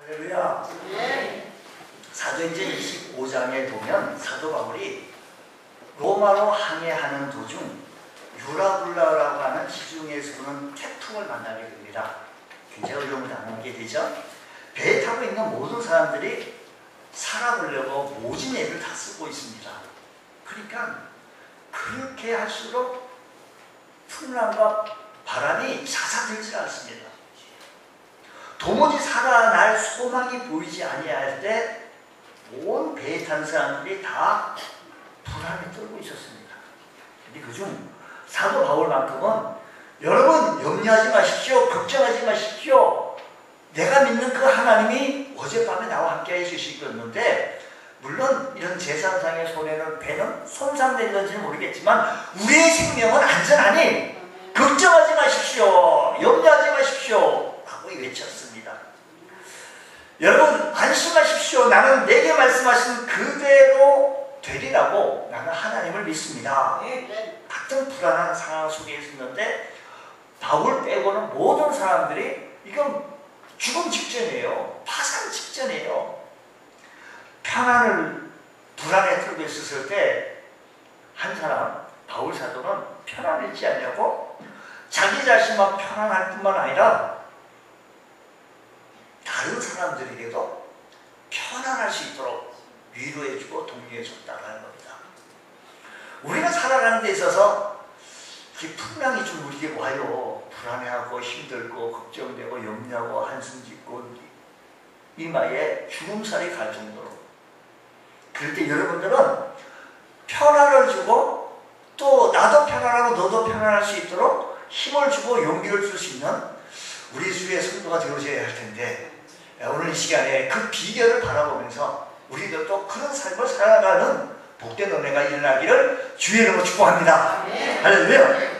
할렐루야. 사도행전 25장에 보면 사도 바울이 로마로 항해하는 도중 유라굴라라고 하는 지중해에서 부는 태풍을 만나게 됩니다. 굉장히 어려움을 당하게 되죠. 배에 타고 있는 모든 사람들이 살아보려고 모진 애를 다 쓰고 있습니다. 그러니까 그렇게 할수록 풍랑과 바람이 잦아들지 않습니다. 도무지 살아날 소망이 보이지 아니할 때 온 배에 탄 사람들이 다 불안에 떨고 있었습니다. 근데 그중 사도 바울만큼은 여러분 염려하지 마십시오. 걱정하지 마십시오. 내가 믿는 그 하나님이 어젯밤에 나와 함께 해주시겠는데, 물론 이런 제사상의 손해는 배는 손상됐는지는 모르겠지만 우리의 생명은 안전하니 걱정하지 마십시오. 염려하지 마십시오. 하고 외쳤습니다. 여러분 안심하십시오. 나는 내게 말씀하신 그대로 되리라고 나는 하나님을 믿습니다. 같은 불안한 상황 속에 있었는데 바울 빼고는 모든 사람들이 이건 죽음 직전이에요. 파산 직전이에요. 평안을 불안에 떨고 있었을 때 한 사람, 바울 사도는 편안하지 않냐고 자기 자신만 편안할 뿐만 아니라 다른 사람들에게도 편안할 수 있도록 위로해주고 독려해줬다는 겁니다. 우리가 살아가는 데 있어서 풍랑이 좀 우리에게 와요. 불안해하고 힘들고 걱정되고 염려하고 한숨 짓고 이마에 주름살이 갈 정도로. 그럴 때 여러분들은 편안을 주고 또 나도 편안하고 너도 편안할 수 있도록 힘을 주고 용기를 줄 수 있는 우리 주의 성도가 되어줘야 할 텐데, 오늘 이 시간에 그 비결을 바라보면서 우리도 또 그런 삶을 살아가는 복된 은혜가 일어나기를 주의 이름으로 축복합니다. 할렐루야.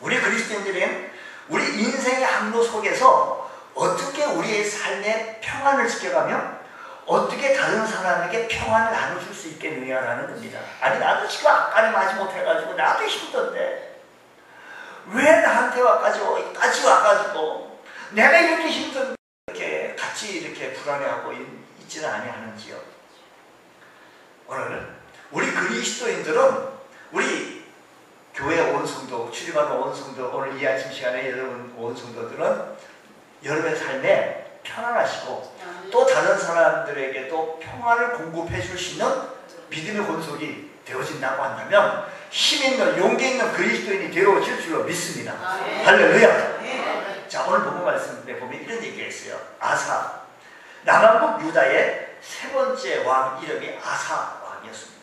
우리 그리스도인들은 우리 인생의 항로 속에서 어떻게 우리의 삶의 평안을 지켜가며 어떻게 다른 사람에게 평안을 나눠줄 수 있겠느냐라는 겁니다. 아니 나도 지금 아까는 마지 못해가지고 나도 힘든데 왜 나한테 까지 와가지고 내가 이렇게 힘든데 이렇게 같이 이렇게 불안해하고 있지는 아니하는지요. 오늘 우리 그리스도인들은 우리 교회 온 성도, 출입하는 온 성도, 오늘 이 아침 시간에 여러분 온 성도들은 여러분의 삶에 편안하시고 또 다른 사람들에게도 평안을 공급해 줄 수 있는 믿음의 권속이 되어진다고 한다면 힘있는 용기 있는 그리스도인이 되어질 줄로 믿습니다. 할렐루야. 자, 오늘 본문 말씀에 보면 이런 얘기가 있어요. 아사, 남한국 유다의 세 번째 왕 이름이 아사 왕이었습니다.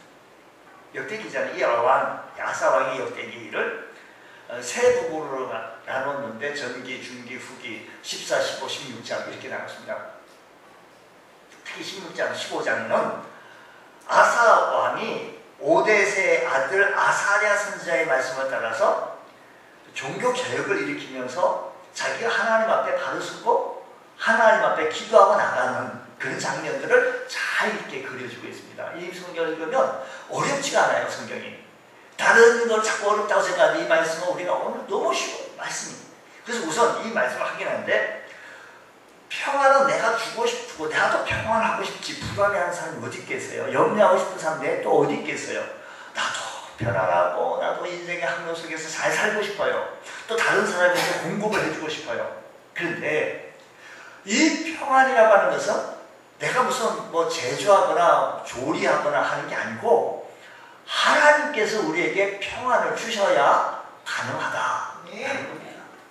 역대기자는 이 왕, 아사 왕의 역대기를 세 부분으로 나눴는데 전기, 중기, 후기 14, 15, 16장 이렇게 나눴습니다. 특히 16장, 15장에는 아사 왕이 오뎃의 아들 아사랴 선지자의 말씀을 따라서 종교 개혁을 일으키면서 자기가 하나님 앞에 바로 서고 하나님 앞에 기도하고 나가는 그런 장면들을 잘 이렇게 그려주고 있습니다. 이 성경을 읽으면 어렵지가 않아요. 성경이 다른 걸 자꾸 어렵다고 생각하는데 이 말씀은 우리가 오늘 너무 쉬운 말씀입니다. 그래서 우선 이 말씀을 하긴 하는데, 평안은 내가 주고 싶고 나도 평안하고 싶지 불안해하는 사람이 어디 있겠어요? 염려하고 싶은 사람 내 또 어디 있겠어요? 나도 편안하고 나도 인생의 항로 속에서 잘 살고 싶어요. 또 다른 사람에게 공급을 해주고 싶어요. 그런데 이 평안이라고 하는 것은 내가 무슨 뭐 제조하거나 조리하거나 하는 게 아니고 하나님께서 우리에게 평안을 주셔야 가능하다.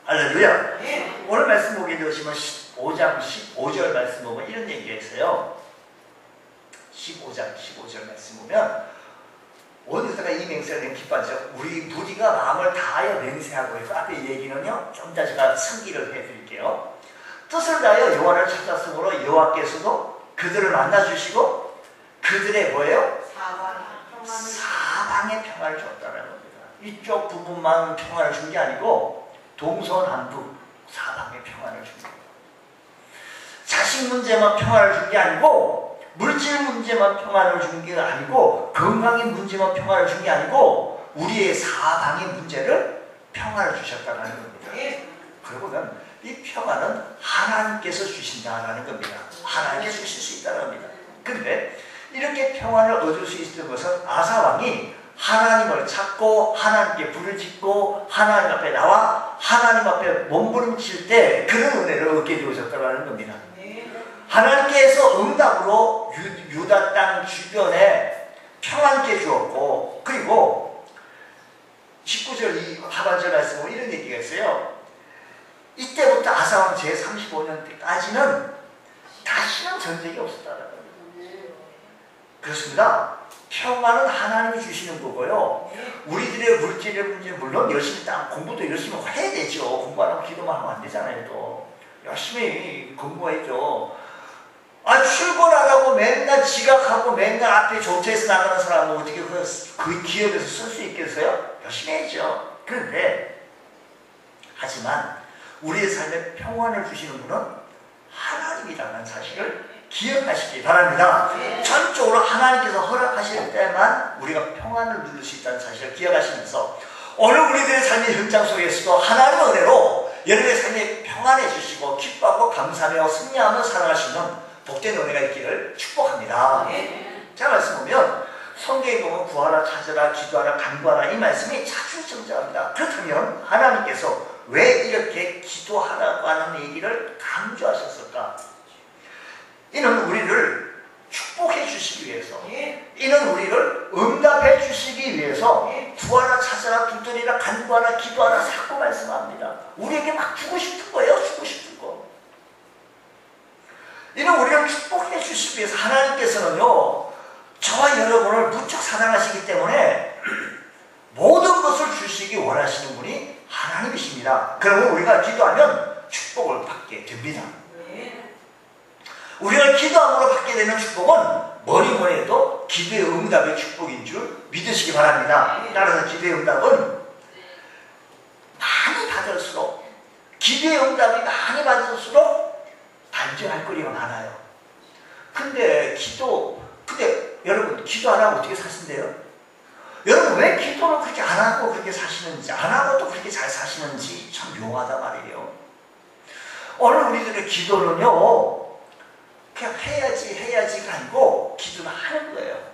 할렐루야. 오늘 말씀 보게 되시면 15장 15절 말씀 보면 이런 얘기가 있어요. 15장 15절 말씀 보면 온 유다가 이 맹세를 낸 기뻐하죠. 우리 무리가 마음을 다하여 맹세하고 해서 앞에 이 얘기는요 좀 더 제가 상기를 해드릴게요. 뜻을 다하여 여호와를 찾았으므로 여호와께서도 그들을 만나주시고 그들의 뭐예요? 사방의 평안을 줬다는 겁니다. 이쪽 부분만 평안을 준 게 아니고 동서남북 사방의 평안을 준 겁니다. 자식 문제만 평안을 준 게 아니고 물질 문제만 평안을 준 게 아니고 건강의 문제만 평안을 준 게 아니고 우리의 사방의 문제를 평안을 주셨다는 겁니다. 그러고는 이 평안은 하나님께서 주신다라는 겁니다. 하나님께서 주실 수 있다는 겁니다. 그런데 이렇게 평안을 얻을 수 있었던 것은 아사왕이 하나님을 찾고 하나님께 불을 짓고 하나님 앞에 나와 하나님 앞에 몸부림칠 때 그런 은혜를 얻게 되어졌다는 겁니다. 하나님께서 응답으로 유다 땅 주변에 평안케 주었고, 그리고 19절 이 하반절 말씀에 이런 얘기가 있어요. 이때부터 아사왕 제35년 때까지는 다시는 전쟁이 없었다는 겁니다. 그렇습니다. 평안은 하나님이 주시는 거고요. 우리들의 물질의 문제, 물론 열심히 공부도 열심히 해야 되죠. 공부 안 하고 기도만 하면 안 되잖아요. 또 열심히 공부해야죠. 출근 안 하고 맨날 지각하고 맨날 앞에 조퇴해서 나가는 사람은 어떻게 그 기업에서 쓸 수 있겠어요? 열심히 해야죠. 그런데 하지만 우리의 삶에 평안을 주시는 분은 하나님이라는 사실을 기억하시기 바랍니다. 전적으로 하나님께서 허락하실 때만 우리가 평안을 누릴 수 있다는 사실을 기억하시면서 오늘 우리들의 삶의 현장 속에서도 하나님의 은혜로 여러분의 삶에 평안해 주시고 기뻐하고 감사하며 승리하며 살아갈 수 있는 복된 은혜가 있기를 축복합니다. 자, 말씀 보면 성경에 보면 구하라, 찾으라, 기도하라, 간구하라 이 말씀이 자주 등장합니다. 그렇다면 하나님께서 왜 이렇게 기도하라고 하는 얘기를 강조하셨을까? 이는 우리를 축복해 주시기 위해서, 이는 우리를 응답해 주시기 위해서 구하라, 찾아라, 두드리라, 간구하라, 기도하라 자꾸 말씀합니다. 우리에게 막 주고 싶은 거예요. 주고 싶은 거. 이는 우리를 축복해 주시기 위해서 하나님께서는요, 저와 여러분을 무척 사랑하시기 때문에 모든 것을 주시기 원하시는 분이 하나님이십니다. 그러면 우리가 기도하면 축복을 받게 됩니다. 우리가 기도함으로 받게 되는 축복은 뭐니 해도 기도의 응답의 축복인 줄 믿으시기 바랍니다. 따라서 기도의 응답은 많이 받을수록, 기도의 응답이 많이 받을수록 반증할 거리가 많아요. 근데 여러분 기도 안 하고 어떻게 사신대요? 여러분 왜 기도를 그렇게 안 하고 그렇게 사시는지, 안 하고도 그렇게 잘 사시는지 참 묘하단 말이에요. 오늘 우리들의 기도는요, 그냥 해야지가 아니고 기도는 하는 거예요.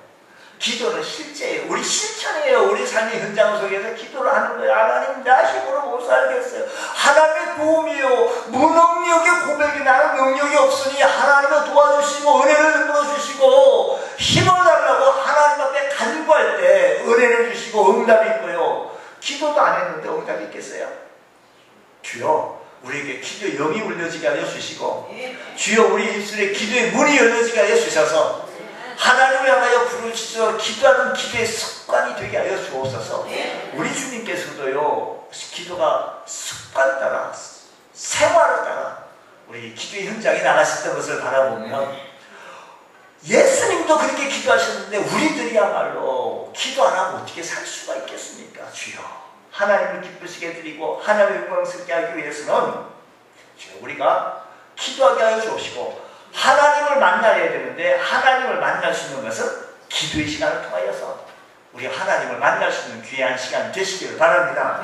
기도는 실제예요. 우리 실천이에요. 우리 삶의 현장 속에서 기도를 하는 거예요. 하나님, 나 힘으로 못 살겠어요. 하나님의 도움이요, 무능력의 고백이, 나는 능력이 없으니 하나님을 도와주시고 은혜를 베풀어 주시고 힘을 달라고 하나님 앞에 간구할 때 은혜를 주시고 응답이 있고요. 기도도 안 했는데 응답이 있겠어요? 주여, 우리에게 기도의 영이 울려지게 하여 주시고, 주여 우리 입술에 기도의 문이 열려지게 하여 주셔서 하나님을 향하여 부르짖어 기도하는 기도의 습관이 되게 하여 주옵소서. 우리 주님께서도요, 기도가 습관 따라, 생활을 따라 우리 기도의 현장에 나가셨던 것을 바라보면 예수님도 그렇게 기도하셨는데 우리들이야말로 기도 안 하고 어떻게 살 수가 있겠습니까? 주여, 하나님을 기쁘시게 드리고 하나님의 영광스럽게 하기 위해서는 우리가 기도하게 하여 주옵시고, 하나님을 만나야 되는데 하나님을 만날 수 있는 것은 기도의 시간을 통하여서 우리 하나님을 만날 수 있는 귀한 시간 되시기를 바랍니다.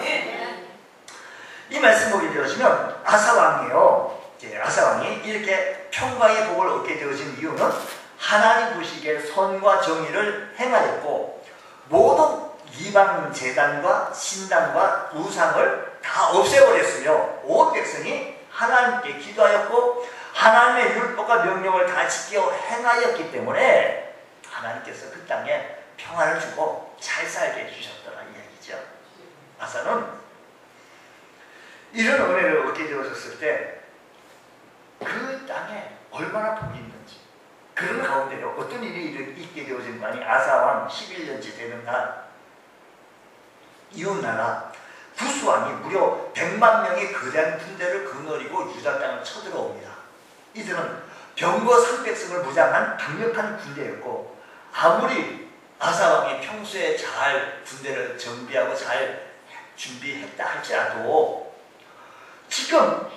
이 말씀 보게 되어지면 아사왕이요, 아사왕이 이렇게 평강의 복을 얻게 되어진 이유는 하나님 보시기에 선과 정의를 행하였고 모든 이방 제단과 신당과 우상을 다 없애버렸으며 온 백성이 하나님께 기도하였고 하나님의 율법과 명령을 다 지켜 행하였기 때문에 하나님께서 그 땅에 평안을 주고 잘 살게 해주셨다는 이야기죠. 아사는 이런 은혜를 얻게 되어졌을 때 그 땅에 얼마나 복이 있는지, 그런 가운데로 어떤 일이 있게 되어진 거 아니, 아사왕 11년째 되는 날 이웃나라 구스왕이 무려 100만 명의 거대한 군대를 거느리고 유다 땅을 쳐들어옵니다. 이들은 병거 300승을 무장한 강력한 군대였고, 아무리 아사왕이 평소에 잘 군대를 정비하고 잘 준비했다 할지라도 지금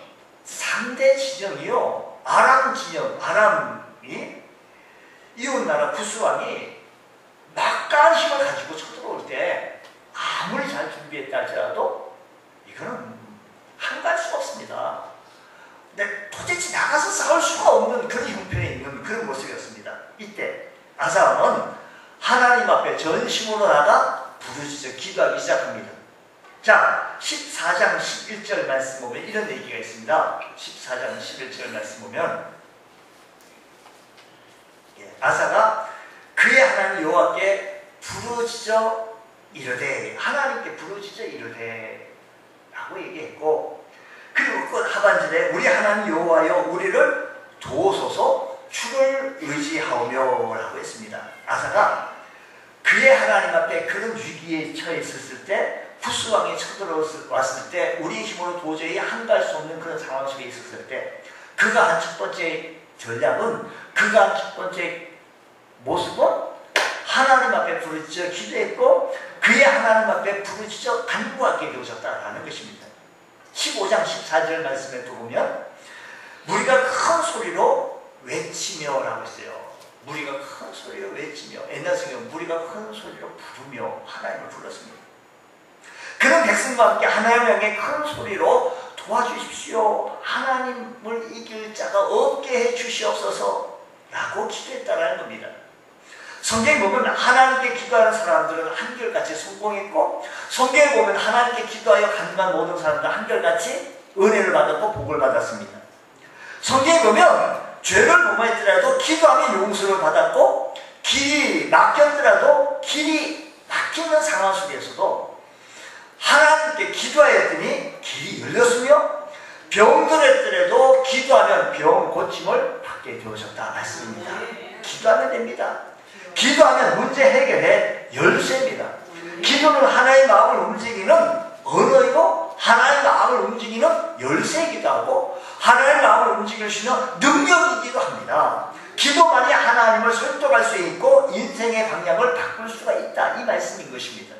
상대 진영이요, 아람 진영, 아람이 이웃나라 구스왕이 막강한 힘을 가지고 쳐들어올 때 아무리 잘 준비했다 할지라도 이거는 한가할 수가 없습니다. 근데 아사왕은 하나님 앞에 전심으로 나가 부르짖어 기도하기 시작합니다. 자, 14장 11절 말씀 보면 이런 얘기가 있습니다. 14장 11절 말씀 보면 아사가 그의 하나님 여호와께 부르짖어 이르되, 하나님께 부르짖어 이르되 라고 얘기했고, 그리고 끝 하반절에 우리 하나님 여호와여 우리를 도우소서 주를 의지하오며 라고 했습니다. 아사가 그의 하나님 앞에 그런 위기에 처해 있었을 때, 구스왕이 쳐들어왔을 때, 우리의 힘으로 도저히 한가할 수 없는 그런 상황 속에 있었을 때, 그가 한 첫 번째 전략은, 그가 한 첫 번째 모습은 하나님 앞에 부르짖어 기도했고, 그의 하나님 앞에 부르짖어 간구하게 되어졌다라는 것입니다. 15장 14절 말씀에 또 보면 우리가 큰 소리로 외치며 라고 했어요. 우리가 큰 소리로 외치며, 옛날 성경은 우리가 큰 소리로 부르며 하나님을 불렀습니다. 그런 백성과 함께 하나님을 향해 큰 소리로 도와주십시오, 하나님을 이길 자가 없게 해주시옵소서 라고 기도했다는 겁니다. 성경에 보면 하나님께 기도하는 사람들은 한결같이 성공했고, 성경에 보면 하나님께 기도하여 간구한 모든 사람들은 한결같이 은혜를 받았고 복을 받았습니다. 성경에 보면 죄를 범했더라도 기도하면 용서를 받았고, 길이 막혔더라도 길이 막히는 상황 속에서도 하나님께 기도하였더니 길이 열렸으며, 병들었더라도 기도하면 병 고침을 받게 되어졌다 말씀입니다. 기도하면 됩니다. 기도하면 문제 해결의 열쇠입니다. 기도는 하나의 마음을 움직이는 언어이고, 하나의 마음을 움직이는 열쇠이기도 하고, 하나의 마음을 움직일 수 있는 능력이기도 합니다. 기도만이 하나님을 설득할 수 있고 인생의 방향을 바꿀 수가 있다, 이 말씀인 것입니다.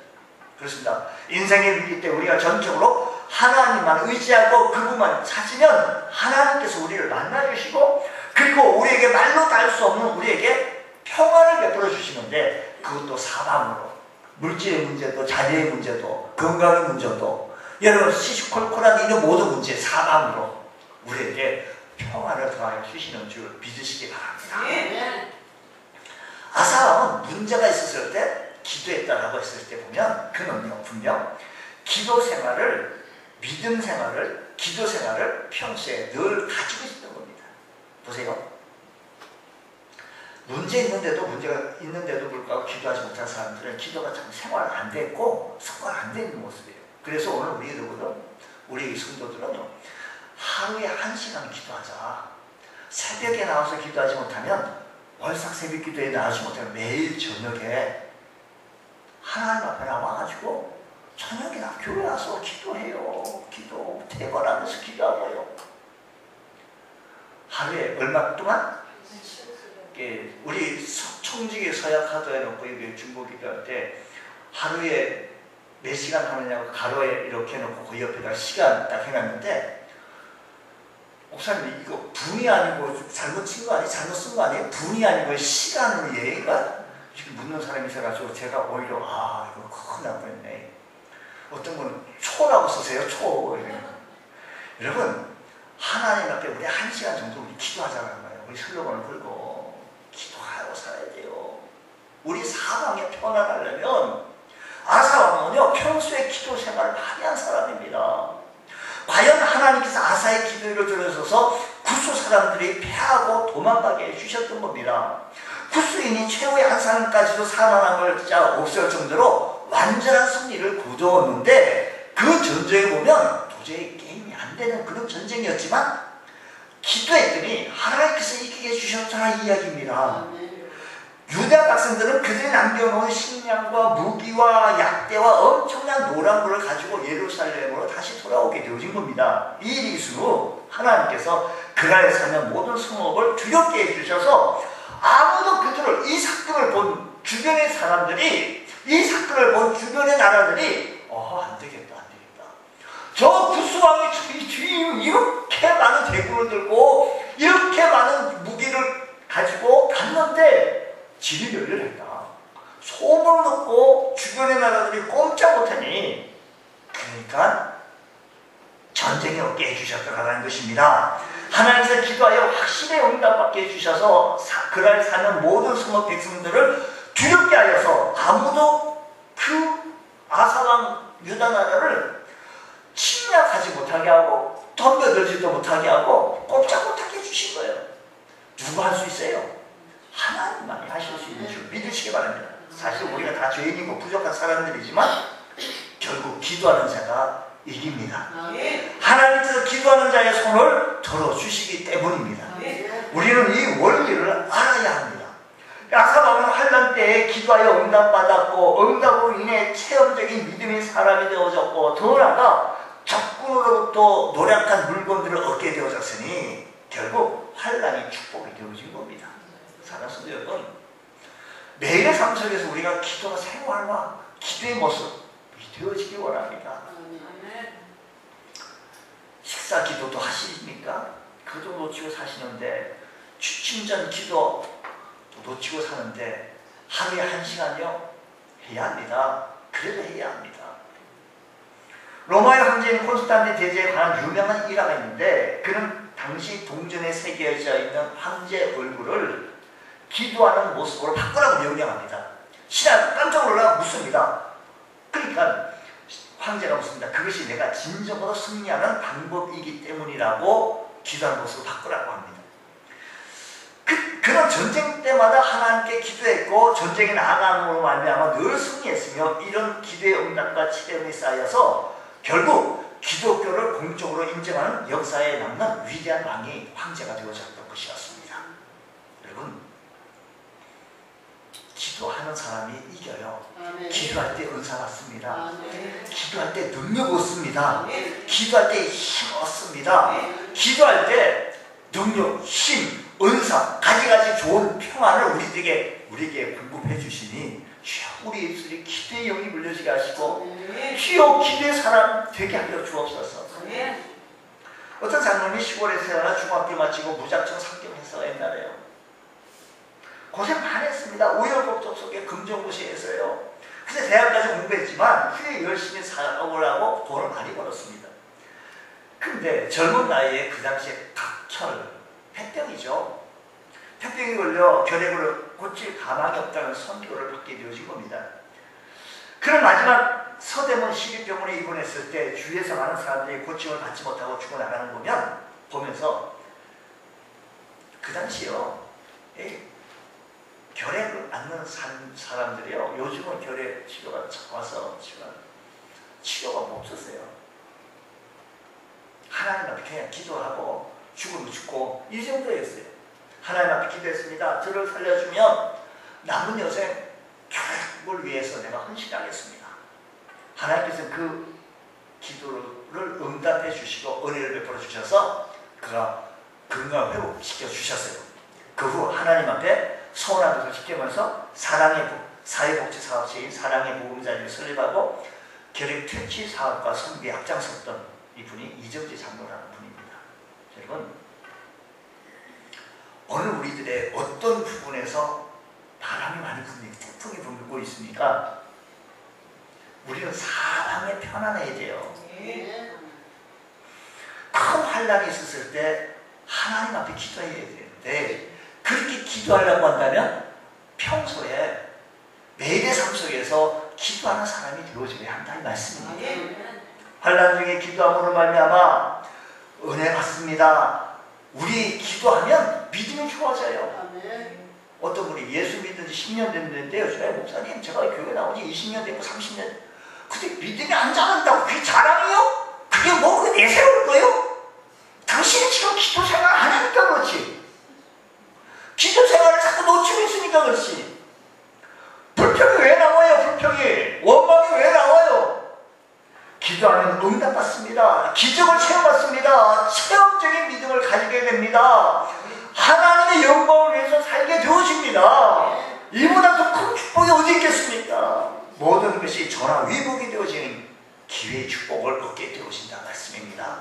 그렇습니다. 인생의 위기 때 우리가 전적으로 하나님만 의지하고 그분만 찾으면 하나님께서 우리를 만나주시고, 그리고 우리에게 말로 다 할 수 없는 우리에게 평안을 베풀어 주시는데, 그것도 사방으로, 물질의 문제도, 자녀의 문제도, 건강의 문제도, 여러분 시시콜콜한 이런 모든 문제 사방으로 우리에게 평안을 더하여 주시는 줄 믿으시기 바랍니다. 아사왕은 문제가 있었을 때 기도했다라고 했을 때 보면 그는요, 분명 기도 생활을, 믿음 생활을, 기도 생활을 평소에 늘 가지고 있었던 겁니다. 보세요. 문제가 있는데도 불구하고 기도하지 못한 사람들은 기도가 참 생활 안 됐고 성과가 안 되는 모습이에요. 그래서 오늘 우리 성도들은 하루에 1시간 기도하자. 새벽에 나와서 기도하지 못하면, 월삭 새벽 기도에 나가지 못하면 매일 저녁에 하나님 앞에 나와가지고 저녁에 교회 와서 기도해요. 기도 대관하면서 기도하고요. 하루에 얼마 동안? 우리 청직에 서약 하도 해놓고 중보 기도할 때 하루에 몇 시간 하느냐고 가로에 이렇게 해놓고 그 옆에다 시간 딱 해놨는데, 목사님 이거 분이 아니고 잘못 쓴 거 아니에요? 잘못 쓴 거 아니에요? 분이 아니고 시간으로 얘가 이렇게 묻는 사람이 있어가지고 제가 오히려 이거 큰일 날 뻔했네. 어떤 분은 초라고 쓰세요. 초. 여러분, 하나님 앞에 우리 1시간 정도 우리 기도하자는 거예요. 우리 슬로건을 걸고 기도하고 살아야 돼요. 우리 사방에 편안하려면, 아사왕은요 평소에 기도 생활을 많이 한 사람입니다. 과연 하나님께서 아사의 기도를 들으셔서 구스 사람들이 패하고 도망가게 해주셨던 겁니다. 구스인이 최후의 한 사람까지도 살아남을 자 없을 정도로 완전한 승리를 거두었는데, 그 전쟁에 보면 도저히 게임이 안 되는 그런 전쟁이었지만 기도했더니 하나님께서 이기게 해주셨다는 이야기입니다. 유다 백성들은 그들이 남겨놓은 식량과 무기와 약대와 엄청난 노란물을 가지고 예루살렘으로 다시 돌아오게 되어진 겁니다. 이 일이 있은 후 하나님께서 그라에 사는 모든 성읍을 두렵게 해주셔서 아무도 그들을, 이 사건을 본 주변의 사람들이, 이 사건을 본 주변의 나라들이 안 되겠다. 저 구스왕이 이렇게 많은 대군을 들고 이렇게 많은 무기를 가지고 갔는데 질이 멸렬했다. 소문을 듣고 주변의 나라들이 꼼짝 못하니, 그러니까 전쟁이 없게 해주셨다라는 것입니다. 하나님께서 기도하여 확실히 응답받게 해주셔서 그날 사는 모든 성읍 백성들을 두렵게 하여서 아무도 그 아사왕 유다 나라를 침략하지 못하게 하고 덤벼들지도 못하게 하고 꼼짝 못하게 해주신 거예요. 누가 할 수 있어요? 하나님만이 하실 수 있는 줄 믿으시기 바랍니다. 사실 우리가 다 죄인이고 부족한 사람들이지만 결국 기도하는 자가 이깁니다. 하나님께서 기도하는 자의 손을 들어주시기 때문입니다. 우리는 이 원리를 알아야 합니다. 아사왕은 환난 때에 기도하여 응답받았고 응답으로 인해 체험적인 믿음의 사람이 되어졌고 더 나아가 적군으로부터 노력한 물건들을 얻게 되어졌으니 결국 환난이 축복이 되어진 겁니다. 사랑하는 성도 여러분, 매일의 삶 속에서 우리가 기도가 생활과 기도의 모습이 되어지기 원합니다. 식사 기도도 하십니까? 그것도 놓치고 사시는데 취침전 기도 놓치고 사는데 하루에 1시간요 해야 합니다. 그래도 해야 합니다. 로마의 황제인 콘스탄틴 대제에 관한 유명한 일화가 있는데 그는 당시 동전에 새겨져 있는 황제 얼굴을 기도하는 모습으로 바꾸라고 명령합니다. 신하가 깜짝 놀라 묻습니다. 그러니까 황제가 묻습니다. 그것이 내가 진정으로 승리하는 방법이기 때문이라고 기도하는 모습을 바꾸라고 합니다. 그런 전쟁 때마다 하나님께 기도했고 전쟁에 나아감으로 말미암아 늘 승리했으며 이런 기도의 응답과 치료이 쌓여서 결국 기독교를 공적으로 인정하는 역사에 남는 위대한 왕이 황제가 되어졌던 것이었습니다. 여러분, 기도하는 사람이 이겨요. 기도할 때 은사 받습니다. 기도할 때 능력 얻습니다. 기도할 때 힘 얻습니다. 기도할 때 능력, 힘, 은사, 가지가지 좋은 평안을 우리에게 공급해 주시니 우리 예수님 기도의 영이 물려지게 하시고 주여 기도의 사람 되게 하여 주옵소서. 어떤 장로님이 시골에서 태어나 중학교 마치고 무작정 상경해서 옛날에요. 고생 많이 했습니다. 우여곡절 속에 금정고시에서요. 그래서 대학까지 공부했지만 후에 열심히 사업을 하고 돈을 많이 벌었습니다. 근데 젊은 나이에 그 당시에 각혈, 폐병이죠. 폐병이 걸려 결핵을 고칠 가망이 없다는 선교를 받게 되어진 겁니다. 그런 마지막 서대문 시립병원에 입원했을 때 주위에서 많은 사람들이 고침을 받지 못하고 죽어나가는 거 보면서 그 당시요 결핵을 앓는 사람들이요 요즘은 결핵 치료가 와서 치료가 없었어요. 하나님 앞에 그냥 기도하고 죽으면 죽고 이 정도였어요. 하나님 앞에 기도했습니다. 저를 살려주면 남은 여생 결핵을 위해서 내가 헌신하겠습니다. 하나님께서 그 기도를 응답해 주시고 은혜를 베풀어 주셔서 그가 건강을 회복시켜 주셨어요. 그 후 하나님 앞에 소원한 것을 지키면서 사회복지 사업체인 사랑의 보금자리를 설립하고 결핵 퇴치 사업과 선비에 앞장섰던 이분이 이정재 장로라는 분입니다. 여러분, 오늘 우리들의 어떤 부분에서 바람이 많이 부니까 태풍이 불고 있습니까? 우리는 사방에 편안해야 돼요. 큰 환란이 있었을 때 하나님 앞에 기도해야 되는데 그렇게 기도하려고 한다면 평소에 매일의 삶 속에서 기도하는 사람이 되어져야 한다는 말씀입니다. 환란 중에 기도함으로 말미암아 은혜 받습니다. 우리 기도하면 믿음이 좋아져요. 어떤 분이 예수 믿은 지 10년 됐는데요. 목사님 제가 교회 나온 지 20년 됐고 30년 근데 믿음이 안 자란다고 그게 자랑이요? 그게 뭐 그게 내세울 거예요? 당신이 지금 기도 생활 안 하니까 그렇지. 기도 생활을 자꾸 놓치고 있으니까 그렇지. 불평이 왜 나와요? 불평이. 원망이 왜 나와요? 기도하면 응답받습니다. 기적을 체험받습니다. 체험적인 믿음을 가지게 됩니다. 하나님의 영광을 위해서 살게 되어집니다. 이보다 더 큰 축복이 어디 있겠습니까? 모든 것이 전화위복이 되어지는 기회의 축복을 얻게 되어진다는 말씀입니다.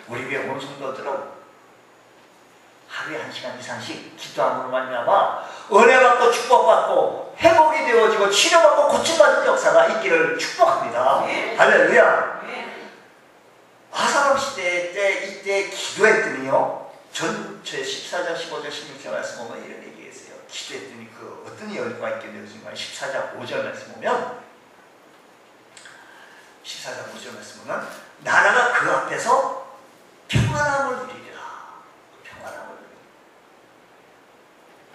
우리 교회 온 성도들은 하루에 1시간 이상씩 기도함으로 말미암아 은혜받고 축복받고 회복이 되어지고 치료받고 고침받는 역사가 있기를 축복합니다. 할렐루야. 아사람 시대 때 이때 기도했더니요 전체 14장, 15장, 16장 말씀 보면 이런 얘기했어요. 기도했더니 그 어떤 열과 있게 되어진가. 14장 5절 말씀 보면 14장 5절 말씀 보면 나라가 그 앞에서 평안함을 누리리라.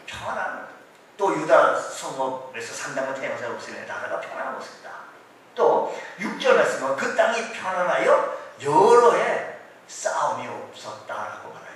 평안함을. 또 유다 성읍에서 상당한 태양사가 없으니 나라가 평안하고 있습니다. 또 6절 말씀은 그 땅이 평안하여 여러 해 싸움이 없었다라고 말해요.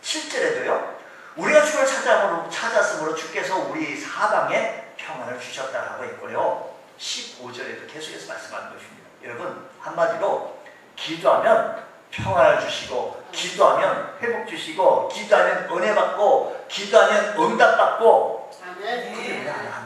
7절에도요. 우리가 주를 찾았으므로 주께서 우리 사방에 평안을 주셨다라고 했고요. 15절에도 계속해서 말씀하는 것입니다. 여러분 한마디로 기도하면 평안을 주시고, 기도하면 회복 주시고, 기도하면 은혜 받고, 기도하면 응답 받고. 아멘.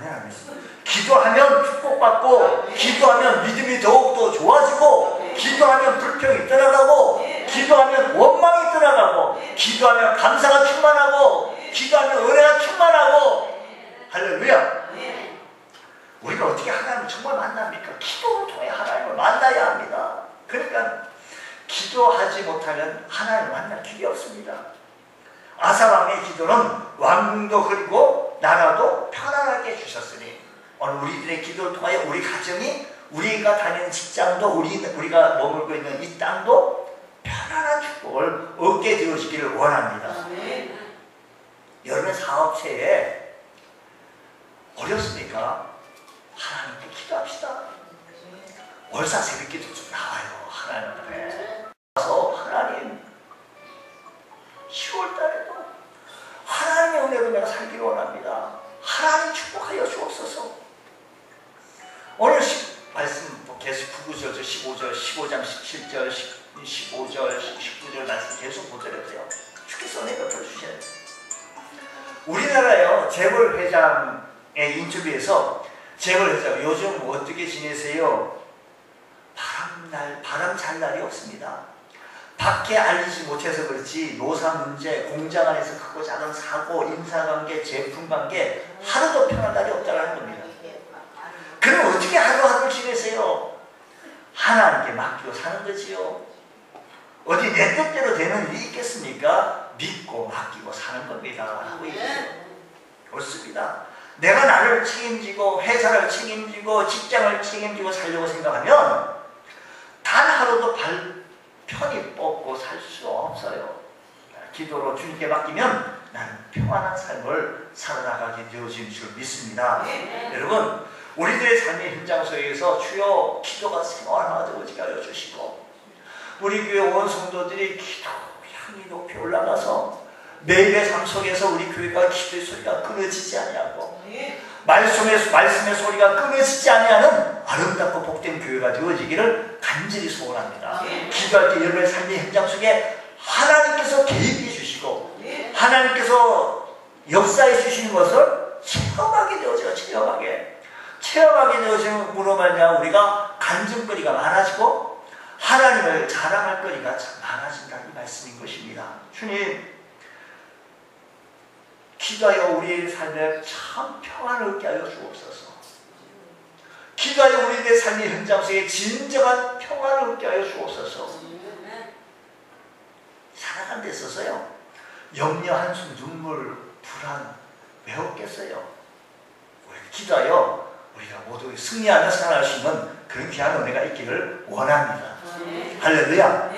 기도하면 축복 받고, 기도하면 믿음이 더욱더 좋아지고, 기도하면 불평이 떠나가고, 기도하면 원망이 떠나가고, 기도하면 감사가 충만하고, 기도하면 은혜가 충만하고. 할렐루야. 우리가 어떻게 하나님을 정말 만납니까? 기도를 통해 하나님을 만나야 합니다. 그러니까 기도하지 못하면 하나님을 만날 길이 없습니다. 아사왕의 기도는 왕궁도 흐리고 나라도 편안하게 주셨으니 오늘 우리들의 기도를 통하여 우리 가정이, 우리가 다니는 직장도, 우리가 머물고 있는 이 땅도 편안한 축복을 얻게 되어지기를 원합니다. 여러분의 사업체에 어렵습니까? 하나님께 기도합시다. 월사 새벽기도 좀 나와요. 하나님 앞에 와서 하나님 10월달에도 하나님의 은혜로 내가 살기를 원합니다. 하나님 축복하여 주옵소서. 오늘 말씀 계속 9절, 15절, 15장 17절, 15절, 19절 말씀 계속 보더라도요. 주께서 은혜 베풀어 주셔야 돼요. 우리나라요 재벌회장의 인터뷰에서 재벌회장 요즘 어떻게 지내세요? 바람 잘 날이 없습니다. 밖에 알리지 못해서 그렇지 노사 문제, 공장 안에서 크고 작은 사고, 인사관계, 제품관계 하루도 편한 날이 없다는 겁니다. 그럼 어떻게 하루하루 지내세요? 하나님께 맡기고 사는 거지요. 어디 내 뜻대로 되는 일이 있겠습니까? 믿고 맡기고 사는 겁니다. 라고 얘기해요. 옳습니다. 내가 나를 책임지고 회사를 책임지고 직장을 책임지고 살려고 생각하면 단 하루도 편히 뻗고 살 수 없어요. 기도로 주님께 맡기면 나는 평안한 삶을 살아나가게 되어진 줄 믿습니다. 여러분 우리들의 삶의 현장 속에서 주여 기도가 생활화되어지게 하여 주시고 우리 교회 온 성도들이 기도 향이 높이 올라가서 매일의 삶 속에서 우리 교회가 기도의 소리가 끊어지지 아니하고 말씀의 소리가 끊어지지 아니하는 아름답고 복된 교회가 되어지기를 간절히 소원합니다. 기도할 때 여러분의 삶의 현장 속에 하나님께서 개입해 주시고 하나님께서 역사해 주시는 것을 체험하게 되어져요. 체험하게 되어지는 분으로 말미암아 우리가 간증거리가 많아지고 하나님을 자랑할 거리가 참 많아진다는 말씀인 것입니다. 주님 기도하여 우리의 삶에 참 평안을 얻게 하여 주옵소서. 기도하여 우리의 삶의 현장 속에 진정한 평안을 얻게 하여 주옵소서. 살아가는 데 있어서요 염려, 한숨, 눈물, 불안 왜 없겠어요? 기도하여 우리가 모두 승리하며 살아갈 수 있는 그런 귀한 은혜가 있기를 원합니다. 할렐루야.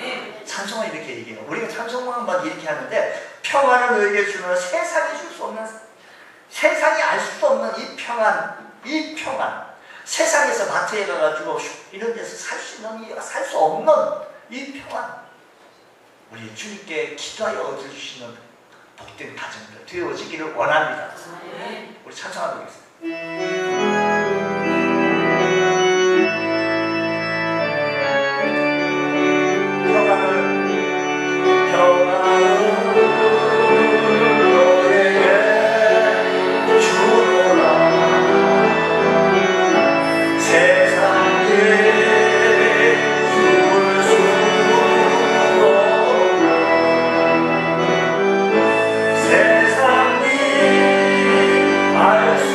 찬송은 이렇게 얘기해요. 우리가 찬송만 이렇게 하는데 평안을 너에게 주는 세상이 줄 수 없는, 세상이 알 수도 없는 이 평안, 세상에서 마트에 가가지고 이런 데서 살 수 있는, 살 수 없는 이 평안, 우리 주님께 기도하여 얻어주시는 복된 가정들 되어지기를 원합니다. 우리 찬송하도록 하겠습니다. 세상이 알 수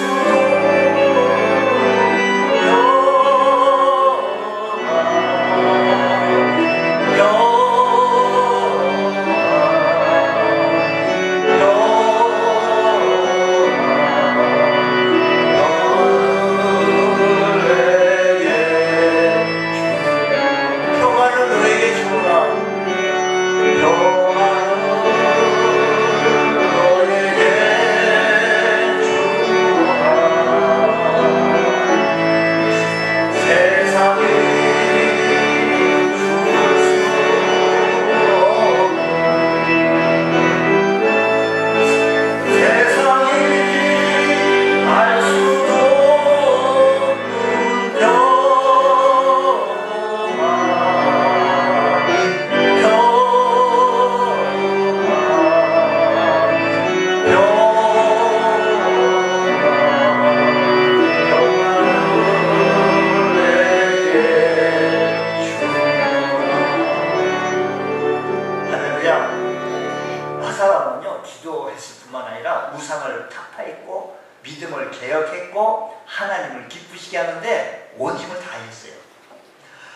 할렐루야. 아사왕은요 기도했을 뿐만 아니라 우상을 타파했고 믿음을 개혁했고 하나님을 기쁘시게 하는데 온 힘을 다했어요.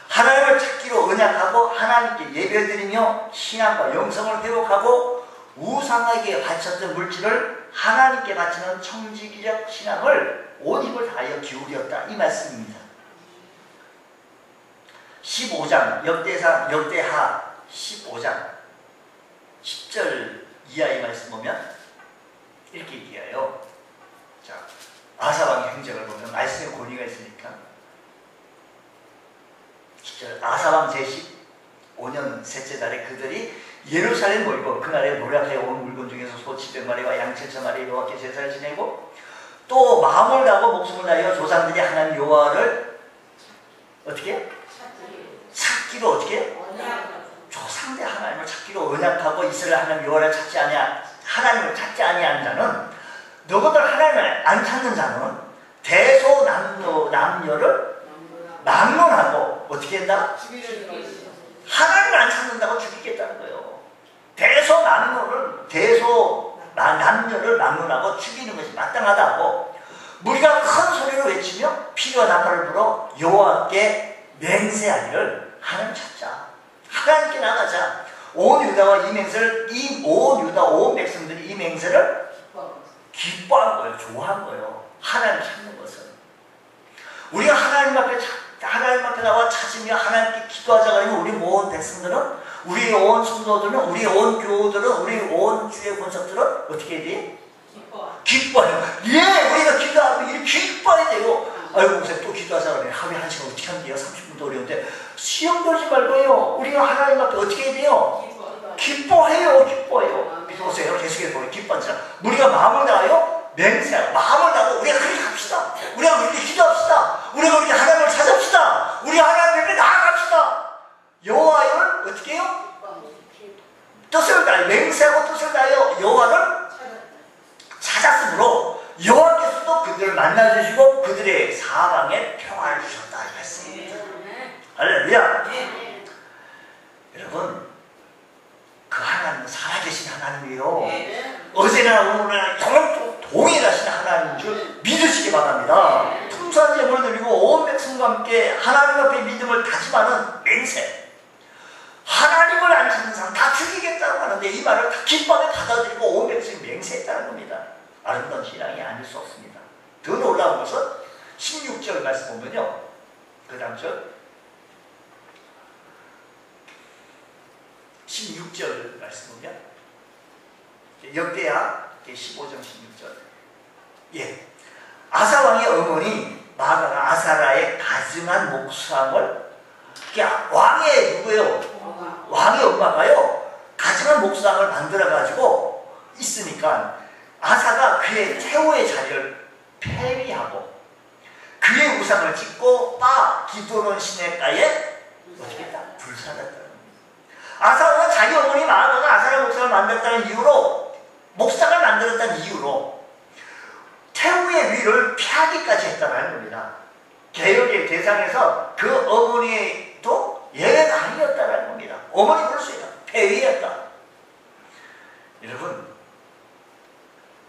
하나님을 찾기로 언약하고 하나님께 예배드리며 신앙과 영성을 회복하고 우상에게 바쳤던 물질을 하나님께 바치는 청지기적 신앙을 온 힘을 다하여 기울였다 이 말씀입니다. 15장 역대하 15장 10절 이하의 말씀 보면 이렇게 얘기해요. 자, 아사왕의 행적을 보면 말씀에 권위가 있으니까 10절 아사왕 제15년 셋째 달에 그들이 예루살렘 모이고 그날에 노력하여 온 물건 중에서 소 700마리와 양 7,000마리 여호와께 제사를 지내고 또 마음을 다하고 목숨을 다하여 조상들이 하나님 여호와를 어떻게? 찾기로 어떻게? 조상대 하나님을 찾기로 언약하고 이스라엘 하나님 여호와를 찾지 아니하 하나님을 찾지 아니하는 자는 너희들 하나님을 안 찾는 자는 대소남녀를 막론하고 어떻게 한다? 하나님을 안 찾는다고 죽이겠다는 거예요. 대소남녀를 막론하고 죽이는 것이 마땅하다고 우리가 큰 소리로 외치며 피와 나팔을 불어 여호와께 맹세하기를 하나님 찾자. 하나님께 나가자. 온 유다와 이 맹세를 온 유다 온 백성들이 이 맹세를 기뻐한 거예요. 좋아한 거예요. 하나님 찾는 것은 우리가 하나님 앞에 나와 찾으며 하나님께 기도하자 그러면 우리 모든 백성들은 우리 온 성도들은 우리 온 교우들은 우리 온 주의 권속들은 어떻게 해야 돼? 기뻐해요. 예, 우리가 기도하면 이렇게 기뻐야 돼요. 아이고 목사님 또 기도하자 그래. 하루에 1시간 어떻게 한대요? 30분도 어려운데 시험 들지 말고요. 우리가 하나님 앞에 어떻게 해야 돼요? 기뻐해요. 보세요. 계속해서 보면 기뻐하자. 우리가 마음을 다하여 맹세하고 마음을 다하고 우리가 그렇게 합시다. 우리가 그렇게 기도합시다. 우리가 그렇게 하나님을 찾읍시다. 우리가 하나님 앞에 나아갑시다. 여호와를 어떻게 해요? 뜻을 다하여 맹세하고 뜻을 다하여 여호와를 찾았으므로 여호와께서도 그들을 만나주시고 그들의 사방에 평화를 주셨다 이 말씀입니다. 할렐루야. 여러분 그 하나님은 살아계신 하나님이에요. 어제나 오늘나 영원토록 동일하신 하나님인 줄 믿으시기 바랍니다. 풍성한 제물을 드리고 온 백성과 함께 하나님 앞에 믿음을 다짐하는 맹세. 하나님을 안 찾는 사람 다 죽이겠다고 하는데 이 말을 다 기뻐하게 받아들이고 온 백성이 맹세했다는 겁니다. 아름다운 신앙이 아닐 수 없습니다. 더 놀라운 것은 16절 말씀 보면요. 그 다음 절 16절 말씀 보면 역대하 15장 16절 예, 아사왕의 어머니 마가가 아사라의 가증한 목상을 왕의 누구예요? 왕의 엄마가요 가증한 목상을 만들어 가지고 있으니까 아사가 그의 태호의 자리를 폐위하고 그의 우상을 짓고 기도론 시내가에 어떻게 했다? 불사랐다. 아사가 자기 어머니 마가가 아사라 목상을 만들었다는 이유로 목상을 만들었다는 이유로 태후의 위를 피하기까지 했다는 겁니다. 개혁의 대상에서 그 어머니도 예외가 아니었다는 겁니다. 어머니 그럴 수 있다. 폐위했다. 여러분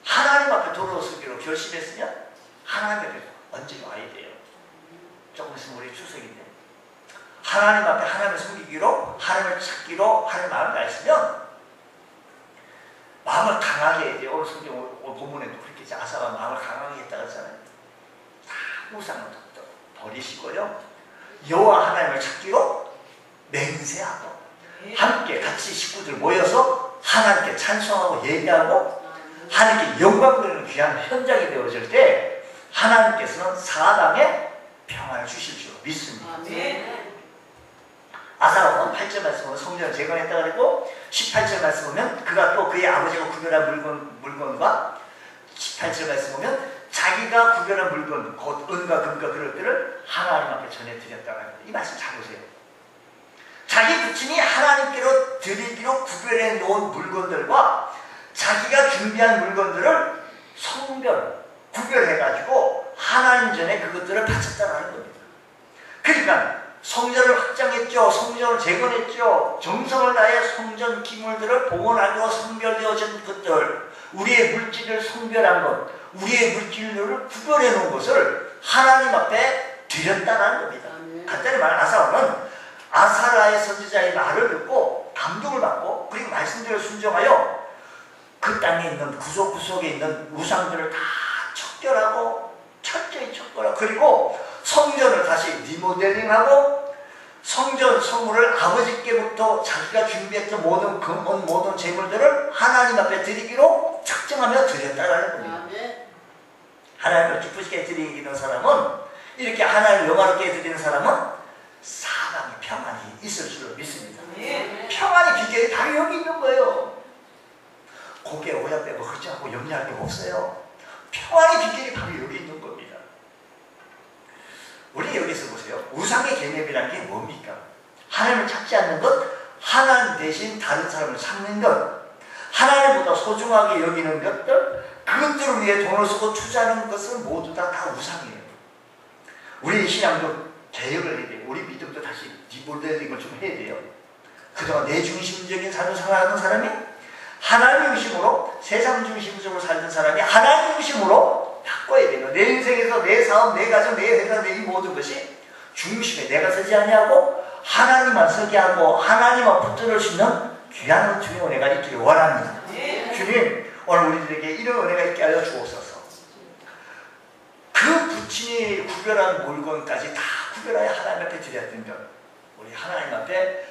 하나님 앞에 돌아서기로 결심했으면 하나님 앞에 언제 와야 돼요? 조금 있으면 우리 추석인데 하나님 앞에 하나님을 섬기기로 하나님을 찾기로 하나님 마음을 다했으면 마음을 강하게 해야 돼요. 오늘 성경 오늘 본문에도 그렇게 아사가 마음을 강하게 했다고 했잖아요. 다 우상을 버리시고요 여호와 하나님을 찾기로 맹세하고 함께 같이 식구들 모여서 하나님께 찬송하고 예배하고 하나님께 영광 돌리는 귀한 현장이 되어질 때 하나님께서는 사방에 평안을 주실 줄 믿습니다. 아사가 8절 말씀 보면 성전을 재건했다 그랬고 18절 말씀 보면 그가 또 그의 아버지가 구별한 물건과 18절 말씀 보면 자기가 구별한 물건 곧 은과 금과 그럴 때를 하나님 앞에 전해드렸다고 합니다. 이 말씀 잘 보세요. 자기 부친이 하나님께로 드리기로 구별해 놓은 물건들과 자기가 준비한 물건들을 구별해가지고 하나님 전에 그것들을 바쳤다는 겁니다. 그러니까 성전을 확장했죠. 성전을 재건했죠. 정성을 다해 성전 기물들을 봉헌하고 성별되어진 것들, 우리의 물질을 성별한 것, 우리의 물질을 구별해 놓은 것을 하나님 앞에 드렸다는 겁니다. 간단히 말하면 아사왕은 아사라의 선지자의 말을 듣고 감동을 받고 그리고 말씀대로 순종하여 그 땅에 있는 구석구석에 있는 우상들을 다 척결하고 철저히 척결하고 그리고 성전을 다시 리모델링하고 성전 성물을 아버지께부터 자기가 준비했던 모든 금은 모든 재물들을 하나님 앞에 드리기로 작정하며 드렸다라는 겁니다. 하나님을 기쁘시게 드리는 사람은 이렇게 하나님을 영화롭게 드리는 사람은 사방에 평안이 있을 줄 믿습니다. 평안의 비결이 바로 여기 있는 거예요. 고개 오야 빼고 흐지하고 염려할 게 없어요. 평안의 비결이 바로 여기 있는 겁니다. 우리 여기서 보세요. 우상의 개념이라는 게 뭡니까? 하나님을 찾지 않는 것, 하나님 대신 다른 사람을 찾는 것, 하나님보다 소중하게 여기는 것들, 그것들을 위해 돈을 쓰고 투자하는 것은 모두 다 우상이에요. 우리 신앙도 개혁을 해야 돼요. 우리 믿음도 다시 리모델링을 좀 해야 돼요. 그동안 내 중심적인 삶을 살아가는 사람이 하나님 중심으로, 세상 중심적으로 살던 사람이 하나님 중심으로 바꿔야 돼요. 내 인생에서 내 사업, 내 가정, 내 회사, 내 이 모든 것이 중심에 내가 서지 아니하고 하나님만 서게 하고 하나님만 붙들을 수 있는 귀한 주님의 은혜가 있기를 원합니다. 주님, 오늘 우리들에게 이런 은혜가 있게 하여 주옵소서. 그 부친이 구별한 물건까지 다 구별하여 하나님 앞에 드렸던 것, 우리 하나님 앞에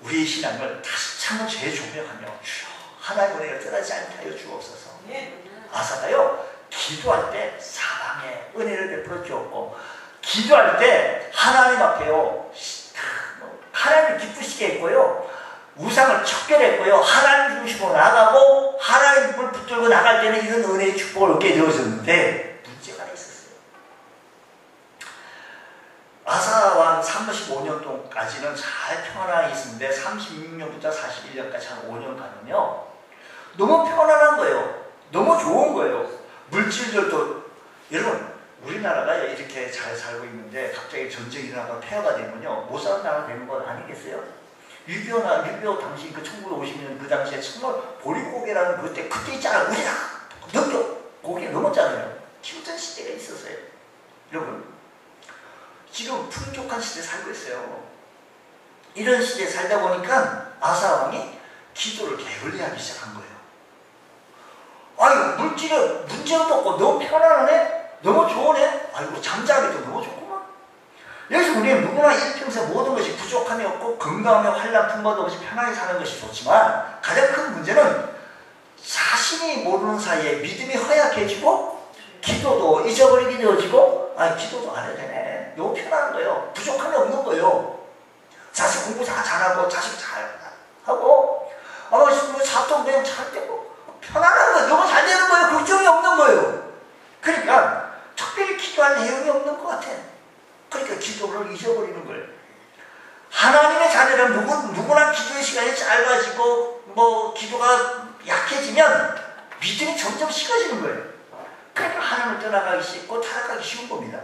우리의 신앙을 다시 참을 재조명하며 주여 하나님의 은혜를 떠나지 않게 하여 주옵소서. 아사가요 기도할 때 사방에 은혜를 베풀어 주었고 기도할 때 하나님 앞에요 하나님을 기쁘시게 했고요 우상을 척결했고요 하나님 중심으로 나가고 하나님을 붙들고 나갈 때는 이런 은혜의 축복을 얻게 되어졌는데 문제가 하나 있었어요. 아사왕 35년 동안까지는 잘 평안하게 있었는데 36년부터 41년까지 한 5년간은요 너무 편안한 거예요. 너무 좋은 거예요. 물질들도 여러분 우리나라가 이렇게 잘 살고 있는데 갑자기 전쟁이 일어나고 폐허가 되면요 못 사는 나라가 되는 건 아니겠어요? 6.25 당시 그 1950년 그 당시에 정말 보릿고개라는 그때 있잖아 우리나라 고개 넘었잖아요. 힘든 시대가 있었어요. 여러분 지금 풍족한 시대에 살고 있어요. 이런 시대에 살다 보니까 아사왕이 기도를 게을리하기 시작한 거예요. 아이고 물질은 문제도 없고 너무 편안하네? 너무 좋으네? 아이고 잠자기도 너무 좋구만. 여기서 우리는 누구나 일평생 모든 것이 부족함이 없고 건강하며 환난 풍부도 없이 편하게 사는 것이 좋지만 가장 큰 문제는 자신이 모르는 사이에 믿음이 허약해지고 기도도 잊어버리게 되어지고 기도도 안 해도 되네. 너무 편한 거예요. 부족함이 없는 거예요. 자식 공부 다 잘하고 자식 잘하고 사업도 그냥 잘 되고 편안한 거예요. 너무 잘 되는 거예요. 걱정이 없는 거예요. 그러니까 특별히 기도할 내용이 없는 것 같아. 그러니까 기도를 잊어버리는 거예요. 하나님의 자녀는 누구나 기도의 시간이 짧아지고 기도가 약해지면 믿음이 점점 식어지는 거예요. 그러니까 하나님을 떠나가기 쉽고 타락하기 쉬운 겁니다.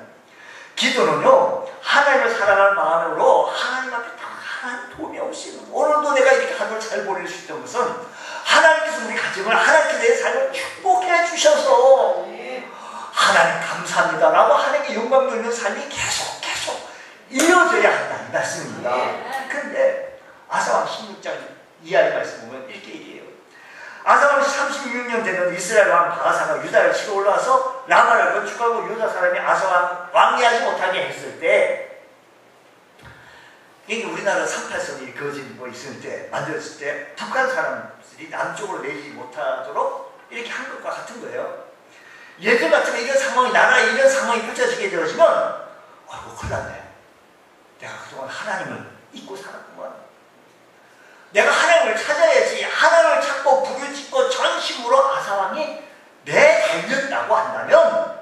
기도는요 하나님을 사랑하는 마음으로 하나님 앞에 다 하나님 도움이 없이는 오늘도 내가 이렇게 하루를 잘 보낼 수 있던 것은 하나님께서 우리 가정을 하나님께서 내 삶을 축복해 주셔서 하나님 감사합니다 라고 하나님께 영광 돌리는 삶이 계속 이어져야 한다 이 말씀입니다. 그런데 아사왕 16장 이하의 말씀 보면 이렇게 얘기해요. 아사왕 36년 되는 이스라엘 왕 바아사가 유다를 치러 올라와서 라마를 건축하고 유다 사람이 아사왕 왕리하지 못하게 했을 때 이게 우리나라 38선이 그어진 있을 때 만들었을 때 북한 사람들이 남쪽으로 내지 못하도록 이렇게 한 것과 같은 거예요. 예전 같으면 이런 상황이 나라에 이런 상황이 펼쳐지게 되어지면 아이고 큰일 났네. 내가 그동안 하나님을 잊고 살았구만. 내가 하나님을 찾아야지. 하나님을 찾고 불을 짓고 전심으로 아사왕이 내달렸다고 한다면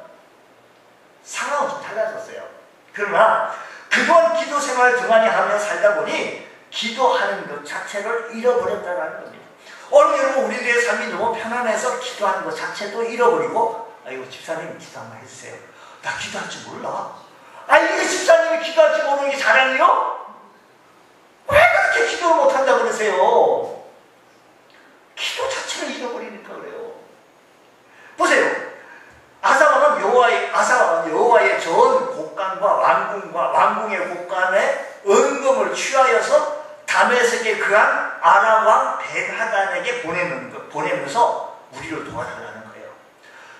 상황은 좀 달라졌어요. 그러나 그동안 기도 생활을 등한히 하며 살다 보니 기도하는 것 자체를 잃어버렸다는 겁니다. 오늘 여러분 우리들의 삶이 너무 편안해서 기도하는 것 자체도 잃어버리고 아이고 집사님 기도 한번 해주세요. 나 기도할 줄 몰라. 이게 집사님이 기도할 줄 모르는 게 자랑이요? 어떻게 기도를 못한다 그러세요? 기도 자체를 잃어버리니까 그래요. 보세요. 아사왕은 여호와의 전 곡간과 왕궁의 곡간에 은금을 취하여서 다메섹에 그한 아람 왕 벤하단에게 보내면서 우리를 도와달라는 거예요.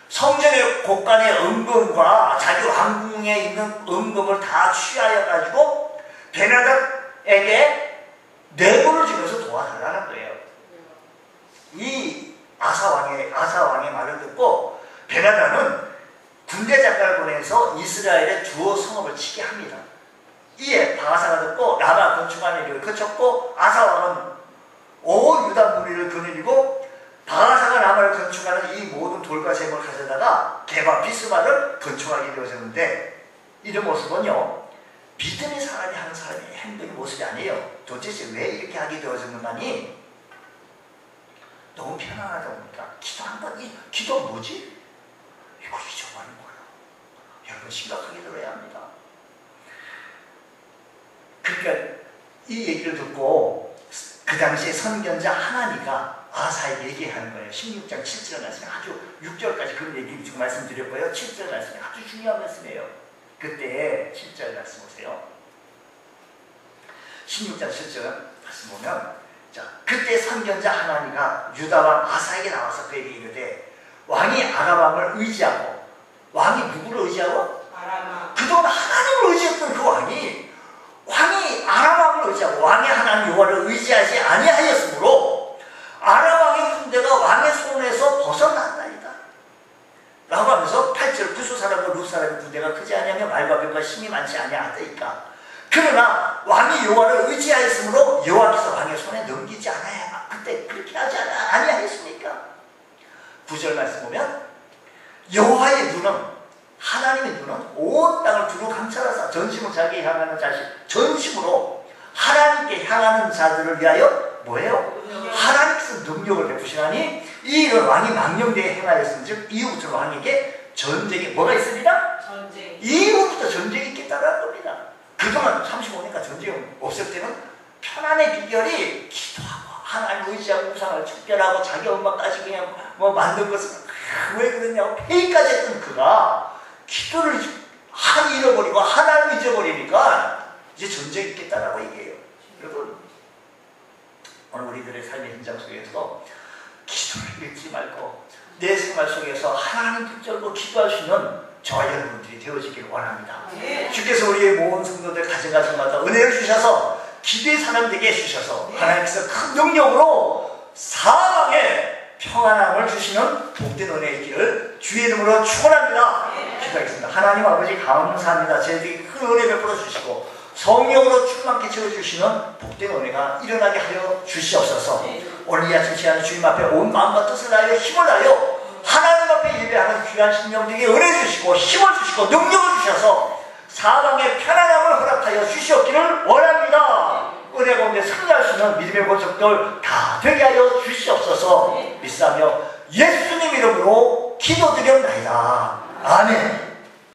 성전의 곡간의 은금과 자기 왕궁에 있는 은금을 다 취하여 가지고 벤하단에게 뇌물을 주면서 도와달라는 거예요. 이 아사왕의 말을 듣고 벤하단은 군대 장관을 보내서 이스라엘의 두어 성읍을 치게 합니다. 이에 바하사가 듣고 라마 건축하는 일을 그쳤고 아사왕은 온 유다 무리를 거느리고 바하사가 라마를 건축하는 이 모든 돌과 잼을 가져다가 게바 비스마를 건축하게 되어졌는데, 이런 모습은요 믿음의 사람이 하는 사람의 행동의 모습이 아니에요. 도대체 왜 이렇게 하게 되어졌는가니 너무 편안하다 보니까 기도 뭐지? 이거 잊어버린 거예요. 여러분 심각하게 들어야 합니다. 그러니까 이 얘기를 듣고 그 당시에 선견자 하나니가 아사에게 얘기하는 거예요. 16장 7절 말씀에 아주 6절까지 그런 얘기를 지금 말씀드렸고요. 7절 말씀이 아주 중요한 말씀이에요. 그때 7절 말씀 보세요. 16장 7절 말씀 보면, 자, 그때 선견자 하나니가 유다왕 아사에게 나와서 그에게 이르되 왕이 아람왕을 의지하고, 왕이 누구를 의지하고? 아람왕. 그동안 하나님을 의지했던 그 왕이 아람왕을 의지하고 왕의 하나님 여호와를 의지하지 아니하였으므로 아람왕의 군대가 왕의 손에서 벗어났나이다 라고 하면서 8절 구수 사람과 룻 사람의 군대가 크지 아니하며 말과 벽과 힘이 많지 아니하더이까. 그러나 왕이 여호와를 의지하였으므로 여호와께서 왕의 손에 넘기지 않아야 그때 그렇게 하지 아니하였습니까? 9절 말씀 보면 여호와의 눈은, 하나님의 눈은 온 땅을 두루 감찰하사 전심을 자기에 향하는 자식, 전심으로 하나님께 향하는 자들을 위하여 뭐예요? 하나님께서 능력을 베푸시나니 이 일을 왕이 망령되게 행하였은즉 이후부터 왕에게 전쟁이 뭐가 있습니다? 전쟁. 이후부터 전쟁이 있겠다는 겁니다. 그동안 35년간 전쟁이 없을 때는 편안의 비결이 기도하고 하나님 의지하고 우상을 척결하고 자기 엄마까지 그냥 만든 것은 왜 그러냐고 회의까지 했던 그가 기도를 잃어버리고 하나님을 잊어버리니까 이제 전쟁이 있겠다라고 얘기해요. 여러분, 오늘 우리들의 삶의 현장 속에서도 기도를 잃지 말고 내 생활 속에서 하나님 붙잡고 기도할 수 있는 저와 여러분들이 되어지길 원합니다. 주께서 우리의 모든 성도들 가정가정마다 은혜를 주셔서 기도의 사람 되게 해주셔서 하나님께서 큰 능력으로 사방에 평안함을 주시는 복된 은혜의 있기를 주의 이름으로 축원합니다. 기도하겠습니다. 하나님 아버지 감사합니다. 저희들에게 큰 은혜 베풀어 주시고 성령으로 충만케 채워주시는 복된 은혜가 일어나게 하여 주시옵소서. 오늘 이 아침 시간 주님 앞에 온 마음과 뜻을 다하여 힘을 다하여 하나님 앞에 예배하는 귀한 신령들에게 은혜 주시고 힘을 주시고 능력을 주셔서 사방에 편안함을 허락하여 주시옵기를 원합니다. 은혜 가운데 승리할 수 있는 믿음의 권속들 다 되게 하여 주시옵소서. 믿사며 예수님 이름으로 기도드렸나이다. 아멘.